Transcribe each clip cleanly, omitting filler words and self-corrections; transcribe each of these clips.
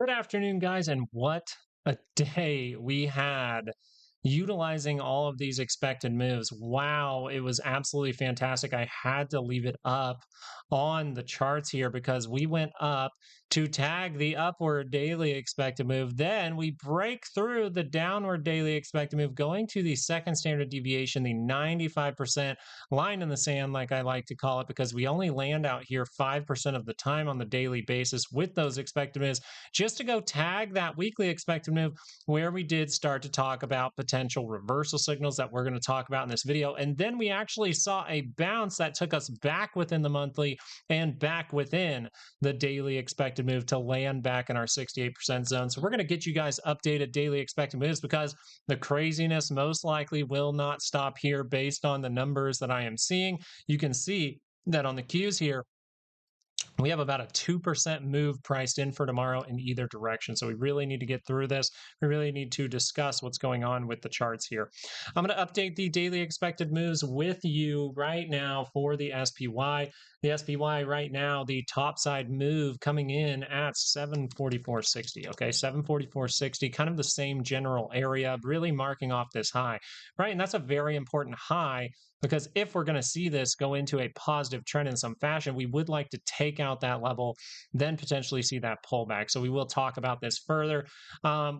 Good afternoon, guys, and what a day we had utilizing all of these expected moves. Wow, it was absolutely fantastic. I had to leave it up on the charts here because we went up to tag the upward daily expected move. Then we break through the downward daily expected move, going to the second standard deviation, the 95% line in the sand, like I like to call it, because we only land out here 5% of the time on the daily basis with those expected moves, just to go tag that weekly expected move where we did start to talk about potential reversal signals that we're going to talk about in this video. And then we actually saw a bounce that took us back within the monthly and back within the daily expected move to land back in our 68% zone. So we're going to get you guys updated daily expected moves because the craziness most likely will not stop here based on the numbers that I am seeing. You can see that on the Qs here, we have about a 2% move priced in for tomorrow in either direction. So we really need to get through this. We really need to discuss what's going on with the charts here. I'm going to update the daily expected moves with you right now for the SPY. The SPY right now, the top side move coming in at 744.60. Okay, 744.60, kind of the same general area, really marking off this high, right? And that's a very important high because if we're going to see this go into a positive trend in some fashion, we would like to take out that level, then potentially see that pullback. So we will talk about this further.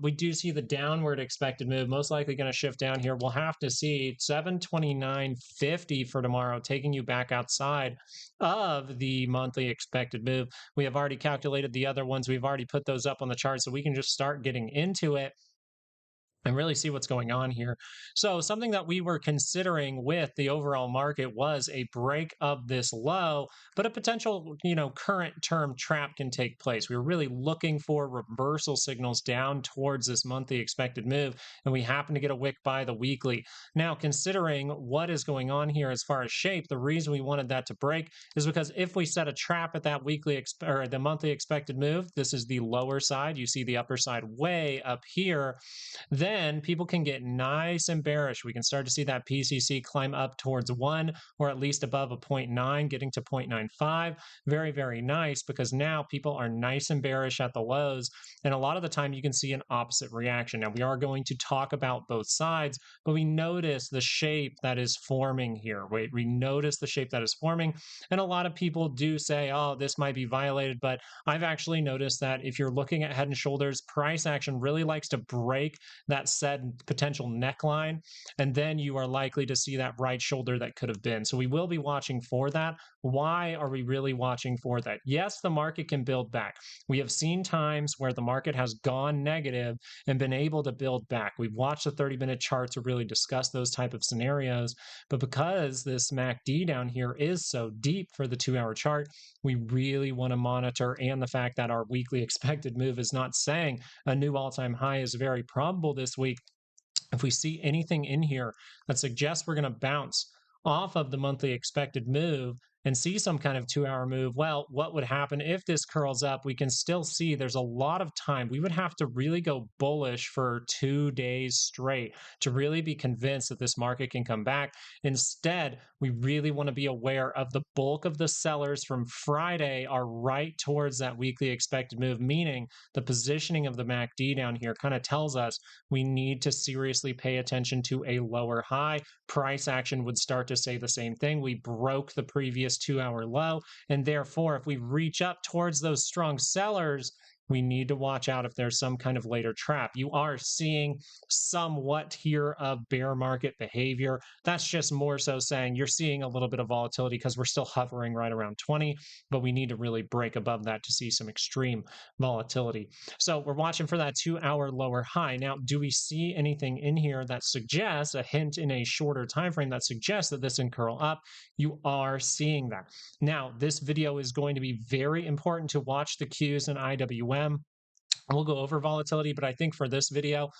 We do see the downward expected move, most likely going to shift down here. We'll have to see 729.50 for tomorrow, taking you back outside of the monthly expected move. We have already calculated the other ones. We've already put those up on the chart, so we can just start getting into it and really see what's going on here. So something that we were considering with the overall market was a break of this low, but a potential, current term trap can take place. We were really looking for reversal signals down towards this monthly expected move, and we happen to get a wick by the weekly. Now, considering what is going on here as far as shape, the reason we wanted that to break is because if we set a trap at that weekly or the monthly expected move, this is the lower side. You see the upper side way up here. Then people can get nice and bearish. We can start to see that PCC climb up towards 1 or at least above a 0.9, getting to 0.95. Very, very nice because now people are nice and bearish at the lows. And a lot of the time you can see an opposite reaction. Now we are going to talk about both sides, but we notice the shape that is forming here. We notice the shape that is forming. And a lot of people do say, oh, this might be violated. But I've actually noticed that if you're looking at head and shoulders, price action really likes to break that said potential neckline, and then you are likely to see that right shoulder that could have been. So we will be watching for that. Why are we really watching for that? Yes, the market can build back. We have seen times where the market has gone negative and been able to build back. We've watched the 30-minute chart to really discuss those type of scenarios, but because this MACD down here is so deep for the 2-hour chart, we really want to monitor, and the fact that our weekly expected move is not saying a new all-time high is very probable this week. If we see anything in here that suggests we're going to bounce off of the monthly expected move and see some kind of 2-hour move, well, what would happen if this curls up? We can still see there's a lot of time. We would have to really go bullish for 2 days straight to really be convinced that this market can come back. Instead, we really want to be aware of the bulk of the sellers from Friday are right towards that weekly expected move, meaning the positioning of the MACD down here kind of tells us we need to seriously pay attention to a lower high. Price action would start to say the same thing. We broke the previous 2-hour low, and therefore if we reach up towards those strong sellers, we need to watch out if there's some kind of later trap. You are seeing somewhat here of bear market behavior. That's just more so saying you're seeing a little bit of volatility because we're still hovering right around 20, but we need to really break above that to see some extreme volatility. So we're watching for that 2-hour lower high. Now, do we see anything in here that suggests a hint in a shorter time frame that suggests that this can curl up? You are seeing that. Now, this video is going to be very important to watch the Qs and IWM. We'll go over volatility, but I think for this video,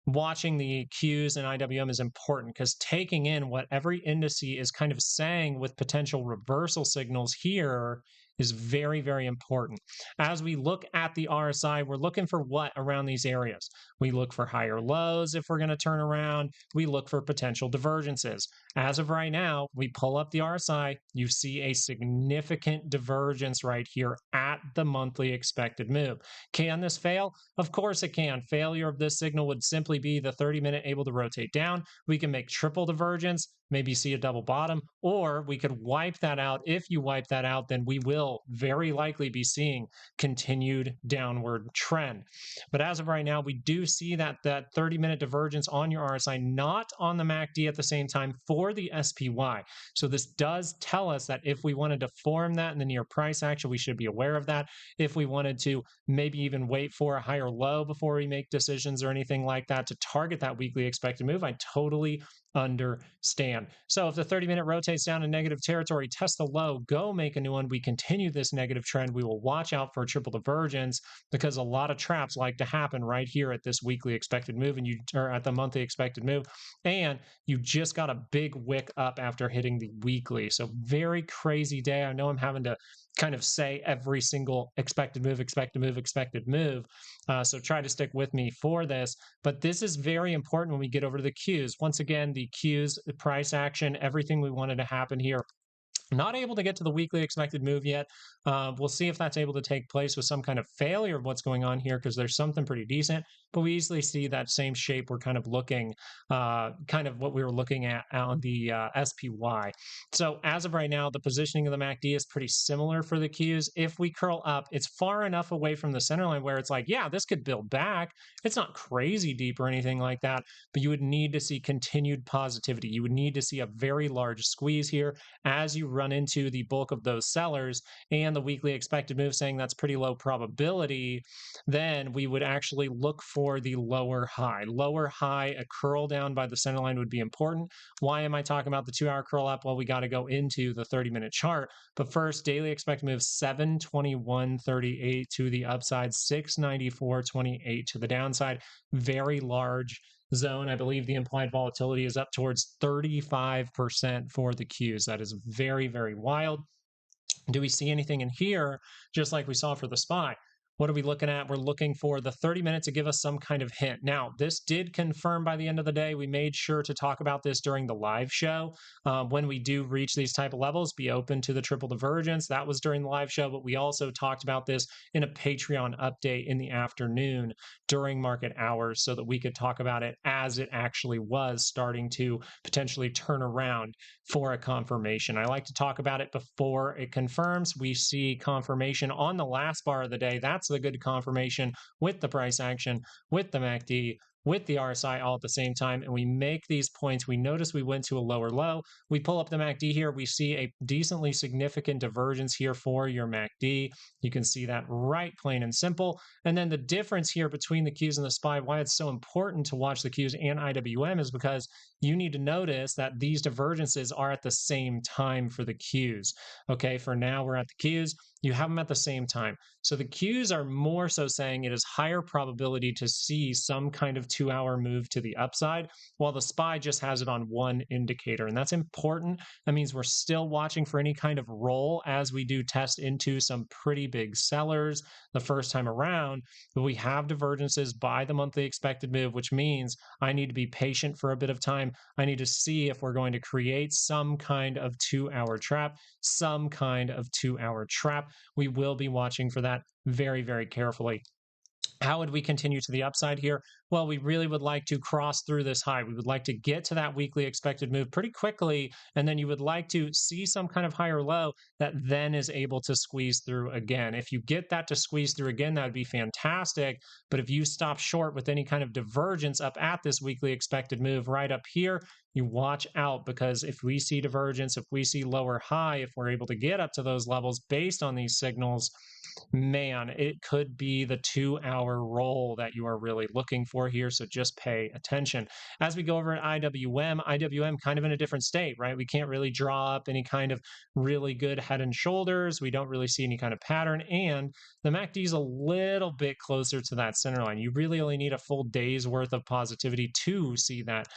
watching the Qs and IWM is important because taking in what every indice is kind of saying with potential reversal signals here is very, very important. As we look at the RSI, we're looking for what around these areas? We look for higher lows if we're going to turn around. We look for potential divergences. As of right now, we pull up the RSI, you see a significant divergence right here at the monthly expected move. Can this fail? Of course it can. Failure of this signal would simply be the 30-minute able to rotate down. We can make triple divergence, maybe see a double bottom, or we could wipe that out. If you wipe that out, then we will very likely be seeing continued downward trend. But as of right now, we do see that 30-minute divergence on your RSI, not on the MACD at the same time for the SPY. So this does tell us that if we wanted to form that in the near price action, we should be aware of that. If we wanted to maybe even wait for a higher low before we make decisions or anything like that to target that weekly expected move, I totally understand. So if the 30-minute rotates down in negative territory, test the low, go make a new one. We continue this negative trend. We will watch out for a triple divergence because a lot of traps like to happen right here at this weekly expected move or at the monthly expected move. And you just got a big wick up after hitting the weekly. So very crazy day. I know I'm having to kind of say every single expected move, expected move, expected move. So try to stick with me for this. But this is very important when we get over to the Qs. Once again, the Qs, the price action, everything we wanted to happen here. Not able to get to the weekly expected move yet. We'll see if that's able to take place with some kind of failure of what's going on here because there's something pretty decent. But we easily see that same shape we're kind of looking, kind of what we were looking at on the SPY. So as of right now, the positioning of the MACD is pretty similar for the Qs. If we curl up, it's far enough away from the center line where it's like, yeah, this could build back. It's not crazy deep or anything like that, but you would need to see continued positivity. You would need to see a very large squeeze here as you run into the bulk of those sellers and the weekly expected move saying that's pretty low probability, then we would actually look for the lower high. Lower high, a curl down by the center line would be important. Why am I talking about the 2-hour curl up? Well, we got to go into the 30-minute chart. But first, daily expected move 721.38 to the upside, 694.28 to the downside. Very large zone. I believe the implied volatility is up towards 35% for the Qs. That is very, very wild. Do we see anything in here, just like we saw for the SPY? What are we looking at? We're looking for the 30 minutes to give us some kind of hint. Now, this did confirm by the end of the day. We made sure to talk about this during the live show. When we do reach these type of levels, be open to the triple divergence. That was during the live show, but we also talked about this in a Patreon update in the afternoon during market hours so that we could talk about it as it actually was starting to potentially turn around for a confirmation. I like to talk about it before it confirms. We see confirmation on the last bar of the day. That's the good confirmation with the price action, with the MACD, with the RSI all at the same time, and we make these points. We notice we went to a lower low. We pull up the MACD here. We see a decently significant divergence here for your MACD. You can see that right plain and simple. And then the difference here between the Qs and the SPY, why it's so important to watch the Qs and IWM is because you need to notice that these divergences are at the same time for the Qs. Okay, for now we're at the Qs. You have them at the same time. So the Qs are more so saying it is higher probability to see some kind of 2-hour move to the upside, while the SPY just has it on one indicator. And that's important. That means we're still watching for any kind of roll as we do test into some pretty big sellers the first time around. But we have divergences by the monthly expected move, which means I need to be patient for a bit of time. I need to see if we're going to create some kind of 2-hour trap, some kind of 2-hour trap. We will be watching for that very, very carefully. How would we continue to the upside here? Well, we really would like to cross through this high. We would like to get to that weekly expected move pretty quickly, and then you would like to see some kind of higher low that then is able to squeeze through again. If you get that to squeeze through again, that would be fantastic. But if you stop short with any kind of divergence up at this weekly expected move right up here, you watch out, because if we see divergence, if we see lower high, if we're able to get up to those levels based on these signals, man, it could be the 2 hour roll that you are really looking for here. So just pay attention. As we go over at IWM kind of in a different state, right? We can't really draw up any kind of really good head and shoulders. We don't really see any kind of pattern. And the MACD is a little bit closer to that center line. You really only need a full day's worth of positivity to see that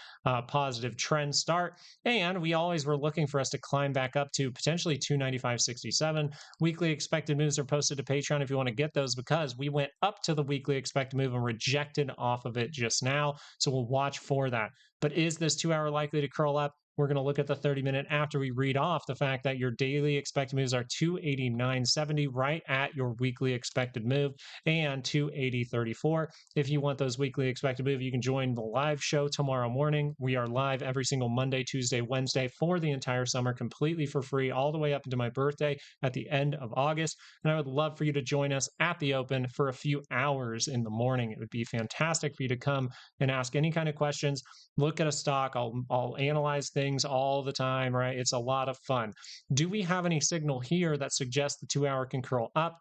positive trend start. And we always were looking for us to climb back up to potentially 295.67. Weekly expected moves are posted to Patreon if you want to get those, because we went up to the weekly expected move and rejected off of it just now. So we'll watch for that. But is this 2 hour likely to curl up? We're going to look at the 30-minute after we read off the fact that your daily expected moves are 289.70, right at your weekly expected move, and 280.34. If you want those weekly expected move, you can join the live show tomorrow morning. We are live every single Monday, Tuesday, Wednesday for the entire summer, completely for free, all the way up into my birthday at the end of August. And I would love for you to join us at the open for a few hours in the morning. It would be fantastic for you to come and ask any kind of questions. Look at a stock. I'll analyze things all the time, right? It's a lot of fun. Do we have any signal here that suggests the 2 hour can curl up?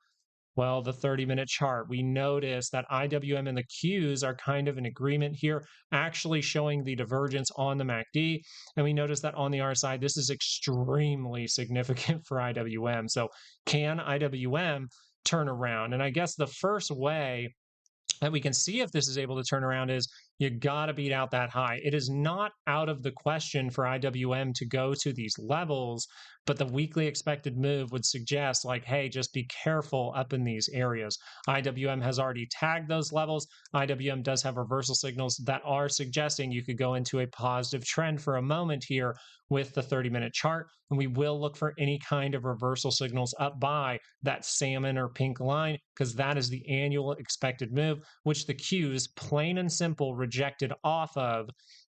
Well, the 30-minute chart, we notice that IWM and the Qs are kind of in agreement here, actually showing the divergence on the MACD. And we notice that on the RSI, this is extremely significant for IWM. So can IWM turn around? And I guess the first way that we can see if this is able to turn around is you got to beat out that high. It is not out of the question for IWM to go to these levels, but the weekly expected move would suggest like, hey, just be careful up in these areas. IWM has already tagged those levels. IWM does have reversal signals that are suggesting you could go into a positive trend for a moment here with the 30-minute chart. And we will look for any kind of reversal signals up by that salmon or pink line, because that is the annual expected move, which the Qs, plain and simple, rejected off of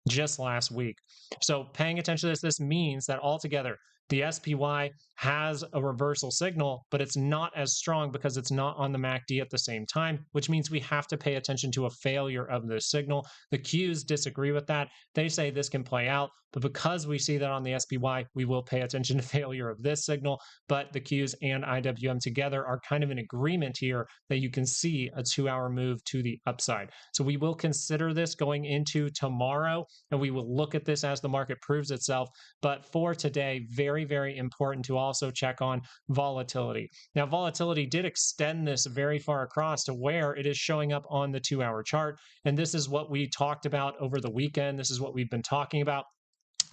just last week. So paying attention to this means that altogether, the SPY has a reversal signal, but it's not as strong because it's not on the MACD at the same time, which means we have to pay attention to a failure of this signal. The Qs disagree with that. They say this can play out, but because we see that on the SPY, we will pay attention to failure of this signal. But the Qs and IWM together are kind of in agreement here that you can see a 2 hour move to the upside. So we will consider this going into tomorrow, and we will look at this as the market proves itself. But for today, very, very important to also check on volatility. Now, volatility did extend this very far across to where it is showing up on the 2 hour chart. And this is what we talked about over the weekend. This is what we've been talking about.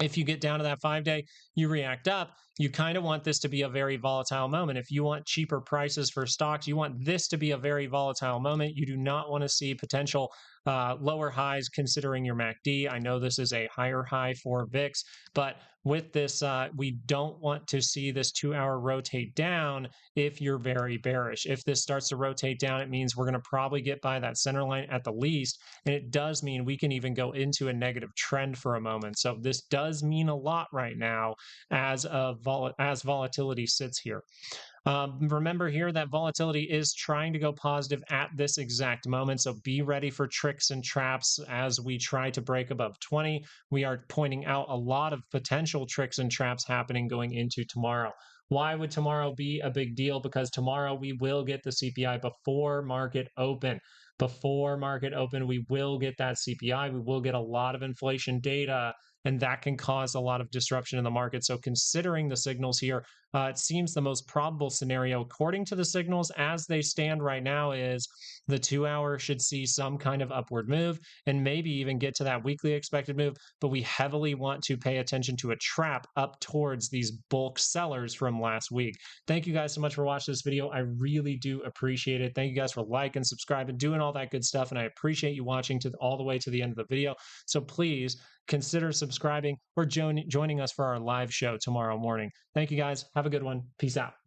If you get down to that 5-day, you react up, you kind of want this to be a very volatile moment. If you want cheaper prices for stocks, you want this to be a very volatile moment. You do not want to see potential lower highs considering your MACD. I know this is a higher high for VIX, but with this, we don't want to see this 2 hour rotate down if you're very bearish. If this starts to rotate down, it means we're going to probably get by that center line at the least, and it does mean we can even go into a negative trend for a moment. So this does mean a lot right now as volatility sits here. Remember here that volatility is trying to go positive at this exact moment. So be ready for tricks and traps as we try to break above 20. We are pointing out a lot of potential tricks and traps happening going into tomorrow. Why would tomorrow be a big deal? Because tomorrow we will get the CPI before market open. Before market open, we will get that CPI. We will get a lot of inflation data, and that can cause a lot of disruption in the market. So considering the signals here, it seems the most probable scenario, according to the signals as they stand right now, is the 2 hour should see some kind of upward move and maybe even get to that weekly expected move. But we heavily want to pay attention to a trap up towards these bulk sellers from last week. Thank you guys so much for watching this video. I really do appreciate it. Thank you guys for liking, subscribing, doing all that good stuff. And I appreciate you watching all the way to the end of the video. So please consider subscribing or joining us for our live show tomorrow morning. Thank you guys. Have a good one. Peace out.